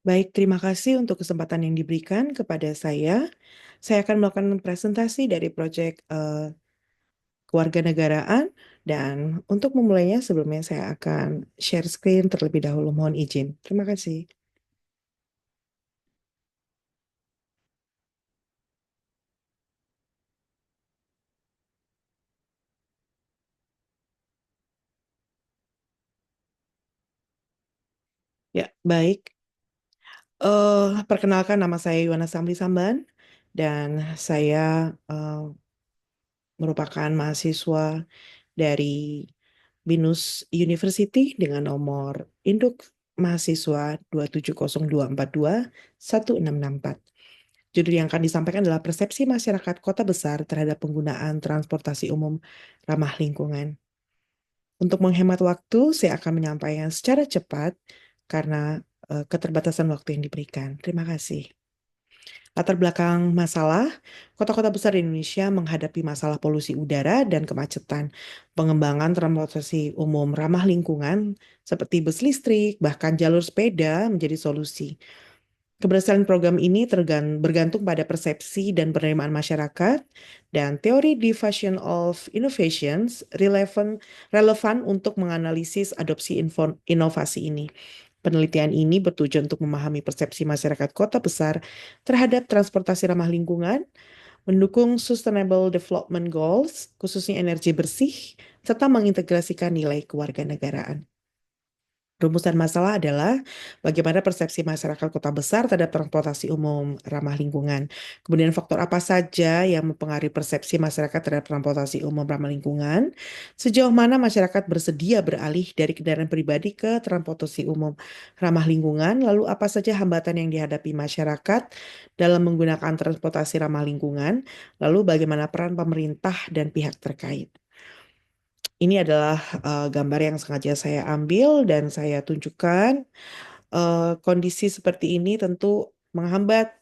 Baik, terima kasih untuk kesempatan yang diberikan kepada saya. Saya akan melakukan presentasi dari proyek kewarganegaraan dan untuk memulainya sebelumnya saya akan share screen terlebih dahulu. Mohon izin. Terima kasih. Ya, baik. Perkenalkan nama saya Yuwana Samli Samban dan saya eh, merupakan mahasiswa dari BINUS University dengan nomor induk mahasiswa 27024216664. Judul yang akan disampaikan adalah persepsi masyarakat kota besar terhadap penggunaan transportasi umum ramah lingkungan. Untuk menghemat waktu, saya akan menyampaikan secara cepat karena keterbatasan waktu yang diberikan. Terima kasih. Latar belakang masalah, kota-kota besar di Indonesia menghadapi masalah polusi udara dan kemacetan. Pengembangan transportasi umum ramah lingkungan seperti bus listrik, bahkan jalur sepeda menjadi solusi. Keberhasilan program ini bergantung pada persepsi dan penerimaan masyarakat, dan teori diffusion of innovations relevan untuk menganalisis adopsi inovasi ini. Penelitian ini bertujuan untuk memahami persepsi masyarakat kota besar terhadap transportasi ramah lingkungan, mendukung Sustainable Development Goals, khususnya energi bersih, serta mengintegrasikan nilai kewarganegaraan. Rumusan masalah adalah bagaimana persepsi masyarakat kota besar terhadap transportasi umum ramah lingkungan. Kemudian faktor apa saja yang mempengaruhi persepsi masyarakat terhadap transportasi umum ramah lingkungan. Sejauh mana masyarakat bersedia beralih dari kendaraan pribadi ke transportasi umum ramah lingkungan. Lalu apa saja hambatan yang dihadapi masyarakat dalam menggunakan transportasi ramah lingkungan. Lalu bagaimana peran pemerintah dan pihak terkait. Ini adalah gambar yang sengaja saya ambil dan saya tunjukkan. Kondisi seperti ini tentu menghambat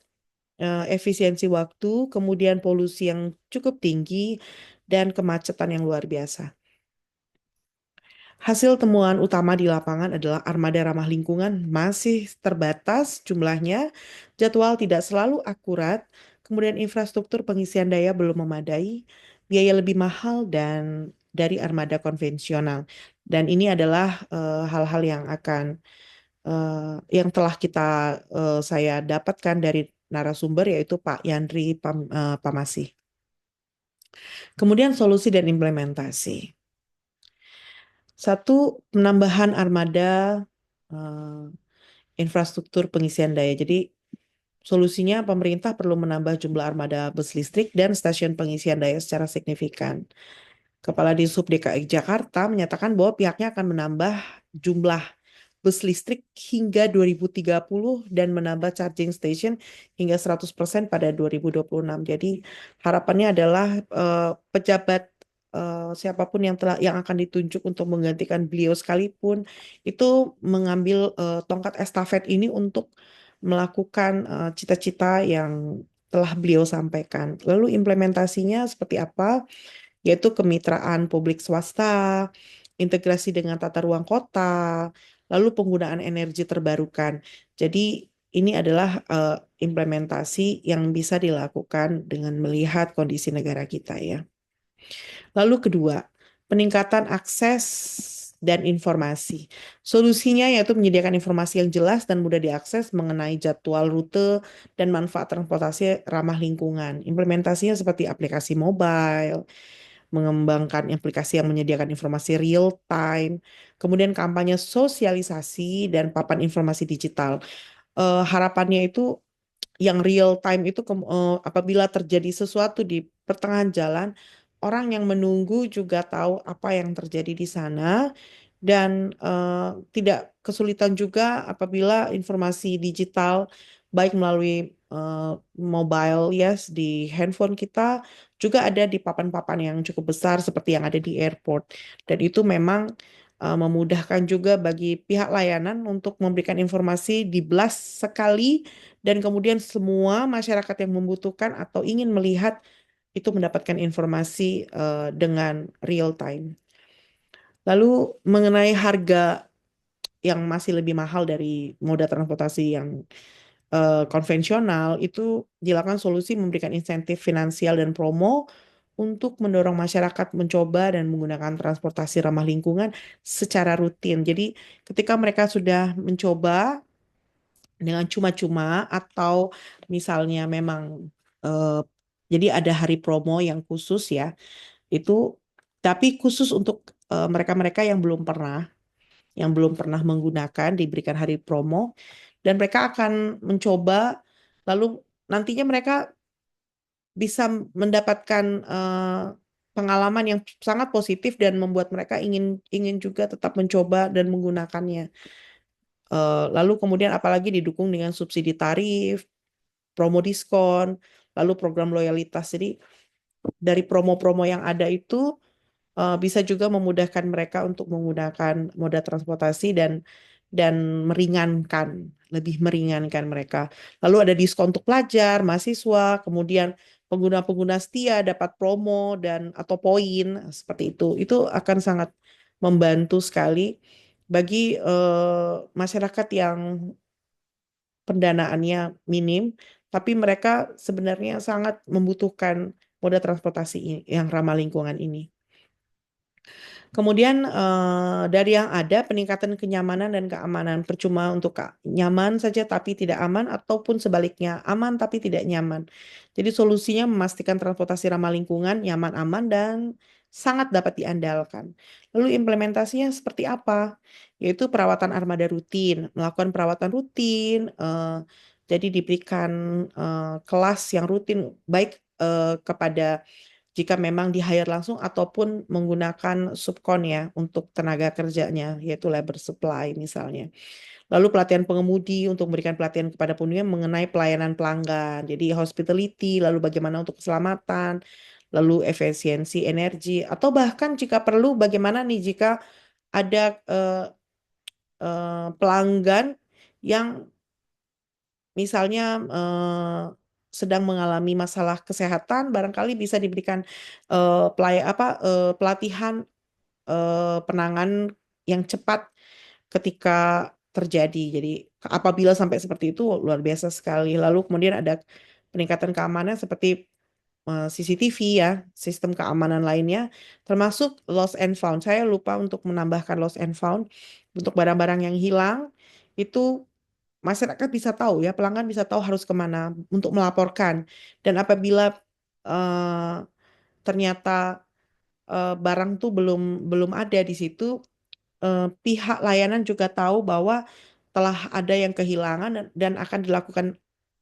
efisiensi waktu, kemudian polusi yang cukup tinggi, dan kemacetan yang luar biasa. Hasil temuan utama di lapangan adalah armada ramah lingkungan masih terbatas jumlahnya, jadwal tidak selalu akurat, kemudian infrastruktur pengisian daya belum memadai, biaya lebih mahal dan dari armada konvensional. Dan ini adalah hal-hal yang yang telah saya dapatkan dari narasumber yaitu Pak Yandri Pamasih. Kemudian solusi dan implementasi. Satu, penambahan armada eh, infrastruktur pengisian daya. Jadi solusinya pemerintah perlu menambah jumlah armada bus listrik dan stasiun pengisian daya secara signifikan. Kepala Disub DKI Jakarta menyatakan bahwa pihaknya akan menambah jumlah bus listrik hingga 2030 dan menambah charging station hingga 100% pada 2026. Jadi harapannya adalah pejabat siapapun yang akan ditunjuk untuk menggantikan beliau sekalipun itu mengambil tongkat estafet ini untuk melakukan cita-cita yang telah beliau sampaikan. Lalu implementasinya seperti apa? Yaitu kemitraan publik swasta, integrasi dengan tata ruang kota, lalu penggunaan energi terbarukan. Jadi ini adalah implementasi yang bisa dilakukan dengan melihat kondisi negara kita ya. Lalu kedua, peningkatan akses dan informasi. Solusinya yaitu menyediakan informasi yang jelas dan mudah diakses mengenai jadwal rute dan manfaat transportasi ramah lingkungan. Implementasinya seperti aplikasi mobile, mengembangkan aplikasi yang menyediakan informasi real time, kemudian kampanye sosialisasi dan papan informasi digital. Harapannya itu yang real time itu apabila terjadi sesuatu di pertengahan jalan, orang yang menunggu juga tahu apa yang terjadi di sana dan tidak kesulitan juga apabila informasi digital baik melalui eh, mobile yes di handphone kita juga ada di papan-papan yang cukup besar seperti yang ada di airport dan itu memang memudahkan juga bagi pihak layanan untuk memberikan informasi di blast sekali dan kemudian semua masyarakat yang membutuhkan atau ingin melihat itu mendapatkan informasi dengan real time. Lalu mengenai harga yang masih lebih mahal dari moda transportasi yang konvensional, itu dilakukan solusi memberikan insentif finansial dan promo untuk mendorong masyarakat mencoba dan menggunakan transportasi ramah lingkungan secara rutin. Jadi ketika mereka sudah mencoba dengan cuma-cuma atau misalnya memang eh, jadi ada hari promo yang khusus ya, itu tapi khusus untuk mereka-mereka yang belum pernah menggunakan diberikan hari promo dan mereka akan mencoba lalu nantinya mereka bisa mendapatkan pengalaman yang sangat positif dan membuat mereka ingin ingin juga tetap mencoba dan menggunakannya. Lalu kemudian apalagi didukung dengan subsidi tarif, promo diskon, lalu program loyalitas. Jadi dari promo-promo yang ada itu bisa juga memudahkan mereka untuk menggunakan moda transportasi dan meringankan, lebih meringankan mereka. Lalu ada diskon untuk pelajar, mahasiswa, kemudian pengguna-pengguna setia dapat promo dan atau poin seperti itu. Itu akan sangat membantu sekali bagi masyarakat yang pendanaannya minim, tapi mereka sebenarnya sangat membutuhkan moda transportasi yang ramah lingkungan ini. Kemudian dari yang ada peningkatan kenyamanan dan keamanan percuma untuk nyaman saja tapi tidak aman ataupun sebaliknya aman tapi tidak nyaman. Jadi solusinya memastikan transportasi ramah lingkungan, nyaman, aman dan sangat dapat diandalkan. Lalu implementasinya seperti apa? Yaitu perawatan armada rutin, melakukan perawatan rutin, jadi diberikan kelas yang rutin baik kepada jika memang di hire langsung ataupun menggunakan subkon ya untuk tenaga kerjanya, yaitu labor supply misalnya. Lalu pelatihan pengemudi untuk memberikan pelatihan kepada pengemudi mengenai pelayanan pelanggan. Jadi hospitality, lalu bagaimana untuk keselamatan, lalu efisiensi energi, atau bahkan jika perlu bagaimana nih jika ada pelanggan yang misalnya sedang mengalami masalah kesehatan, barangkali bisa diberikan pelatihan penanganan yang cepat ketika terjadi. Jadi apabila sampai seperti itu luar biasa sekali. Lalu kemudian ada peningkatan keamanan seperti CCTV ya, sistem keamanan lainnya, termasuk lost and found. Saya lupa untuk menambahkan lost and found untuk barang-barang yang hilang itu masyarakat bisa tahu ya, pelanggan bisa tahu harus kemana untuk melaporkan. Dan apabila eh, ternyata barang tuh belum belum ada di situ, pihak layanan juga tahu bahwa telah ada yang kehilangan dan akan dilakukan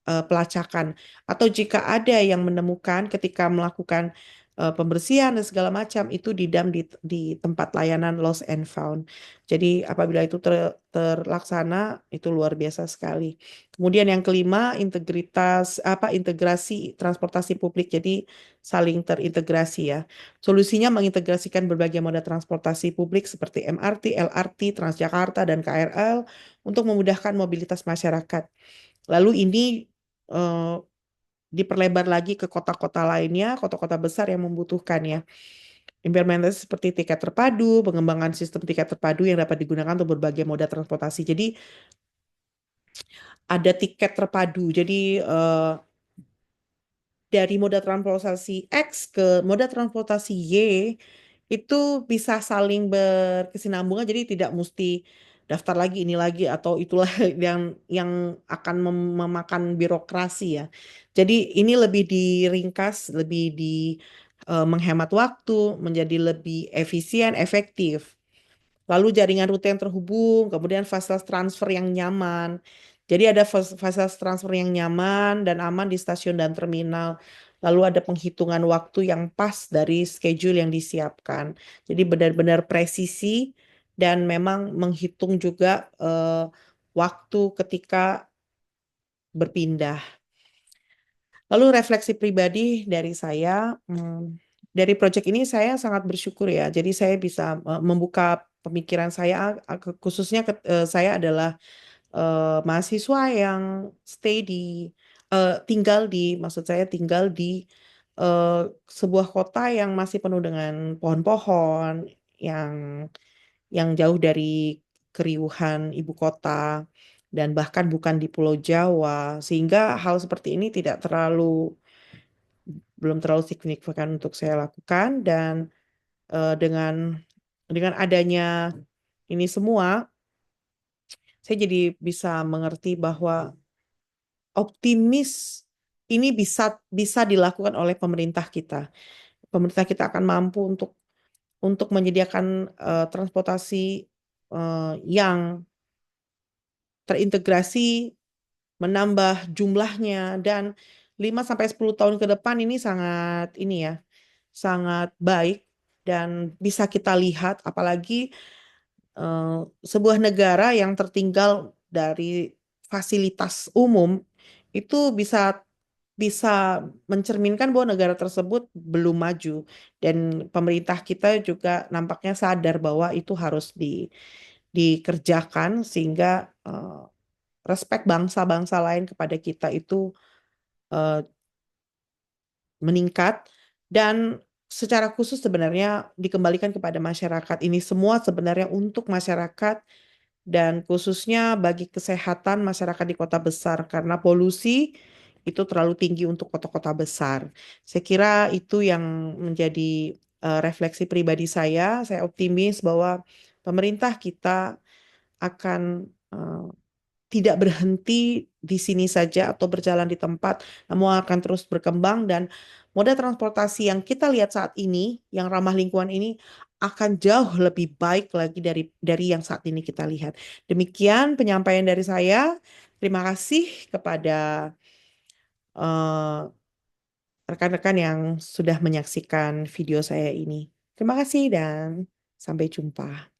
pelacakan. Atau jika ada yang menemukan ketika melakukan pembersihan dan segala macam itu didam di tempat layanan lost and found. Jadi apabila itu terlaksana itu luar biasa sekali. Kemudian yang kelima integrasi transportasi publik. Jadi saling terintegrasi ya. Solusinya mengintegrasikan berbagai moda transportasi publik seperti MRT, LRT, Transjakarta dan KRL untuk memudahkan mobilitas masyarakat. Lalu ini eh, diperlebar lagi ke kota-kota lainnya, kota-kota besar yang membutuhkannya. Implementasi seperti tiket terpadu, pengembangan sistem tiket terpadu yang dapat digunakan untuk berbagai moda transportasi. Jadi ada tiket terpadu. Jadi dari moda transportasi X ke moda transportasi Y itu bisa saling berkesinambungan jadi tidak mesti daftar lagi ini lagi atau itulah yang akan memakan birokrasi ya. Jadi ini lebih diringkas, lebih menghemat waktu, menjadi lebih efisien, efektif. Lalu jaringan rute yang terhubung, kemudian fasilitas transfer yang nyaman. Jadi ada fasilitas transfer yang nyaman dan aman di stasiun dan terminal. Lalu ada penghitungan waktu yang pas dari schedule yang disiapkan. Jadi benar-benar presisi dan memang menghitung juga waktu ketika berpindah. Lalu refleksi pribadi dari saya, dari proyek ini saya sangat bersyukur ya. Jadi saya bisa membuka pemikiran saya, khususnya saya adalah mahasiswa yang stay di, maksud saya tinggal di eh, sebuah kota yang masih penuh dengan pohon-pohon, yang jauh dari keriuhan ibu kota dan bahkan bukan di Pulau Jawa, sehingga hal seperti ini belum terlalu signifikan untuk saya lakukan dan dengan adanya ini semua, saya jadi bisa mengerti bahwa optimis ini bisa dilakukan oleh pemerintah kita. Pemerintah kita akan mampu untuk menyediakan transportasi yang terintegrasi, menambah jumlahnya dan 5 sampai 10 tahun ke depan ini sangat baik dan bisa kita lihat apalagi eh, sebuah negara yang tertinggal dari fasilitas umum itu bisa mencerminkan bahwa negara tersebut belum maju dan pemerintah kita juga nampaknya sadar bahwa itu harus dikerjakan sehingga respek bangsa-bangsa lain kepada kita itu eh, meningkat dan secara khusus sebenarnya dikembalikan kepada masyarakat. Ini semua sebenarnya untuk masyarakat dan khususnya bagi kesehatan masyarakat di kota besar karena polusi itu terlalu tinggi untuk kota-kota besar. Saya kira itu yang menjadi refleksi pribadi saya. Saya optimis bahwa pemerintah kita akan tidak berhenti di sini saja atau berjalan di tempat, namun akan terus berkembang dan moda transportasi yang kita lihat saat ini, yang ramah lingkungan ini akan jauh lebih baik lagi dari yang saat ini kita lihat. Demikian penyampaian dari saya. Terima kasih kepada eh, rekan-rekan yang sudah menyaksikan video saya ini. Terima kasih dan sampai jumpa.